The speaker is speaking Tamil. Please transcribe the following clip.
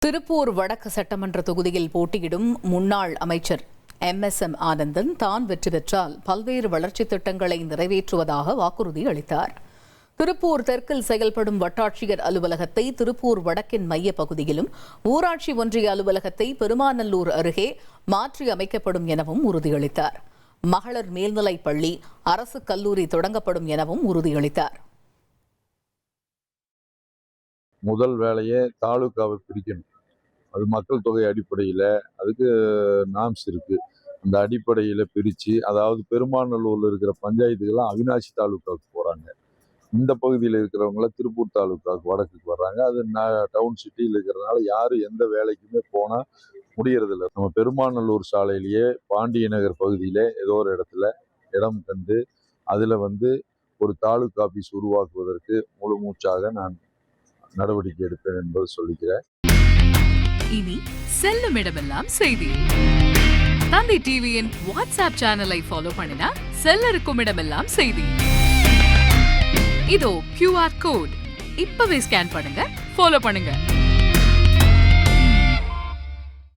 திருப்பூர் வடக்கு சட்டமன்ற தொகுதியில் போட்டியிடும் முன்னாள் அமைச்சர் MSM ஆனந்தன் தான் வெற்றி பெற்றால் பல்வேறு வளர்ச்சித் திட்டங்களை நிறைவேற்றுவதாக வாக்குறுதி அளித்தார். திருப்பூர் தெற்கில் செயல்படும் வட்டாட்சியர் அலுவலகத்தை திருப்பூர் வடக்கின் மைய பகுதியிலும், ஊராட்சி ஒன்றிய அலுவலகத்தை பெருமாநல்லூர் அருகே மாற்றி அமைக்கப்படும் எனவும் உறுதியளித்தார். மகளிர் மேல்நிலைப் பள்ளி, அரசு கல்லூரி தொடங்கப்படும் எனவும் உறுதியளித்தார். முதல் வேலையே தாலுகாவை பிரிக்கணும். அது மக்கள் தொகை அடிப்படையில் அதுக்கு நாம்ஸ் இருக்கு. அந்த அடிப்படையில் பிரித்து, அதாவது பெருமாநல்லூரில் இருக்கிற பஞ்சாயத்துக்கெல்லாம் அவினாசி தாலுகாவுக்கு போகிறாங்க. இந்த பகுதியில் இருக்கிறவங்கள திருப்பூர் தாலுகாவுக்கு வடக்குக்கு வர்றாங்க. அது டவுன் சிட்டியில் இருக்கிறதுனால யாரும் எந்த வேலைக்குமே போனால் முடியறதில்லை. நம்ம பெருமாநல்லூர் சாலையிலேயே பாண்டிய நகர் பகுதியில் ஏதோ ஒரு இடத்துல இடம் கண்டு அதில் ஒரு தாலுகா ஆஃபீஸ் உருவாக்குவதற்கு முழு மூச்சாக நான் நடவடிக்கை எடுப்பேன் என்பது சொல்லிக்கிறேன். இனி செல்லும் இடமெல்லாம் செய்தி. தந்தை டிவியின் வாட்ஸ்அப் சேனலை ஃபாலோ பண்ணினா செல்ல இருக்கும் இடமெல்லாம் செய்தி. இதோ QR கோட் இப்பவே ஸ்கேன் பண்ணுங்க, ஃபாலோ பண்ணுங்க.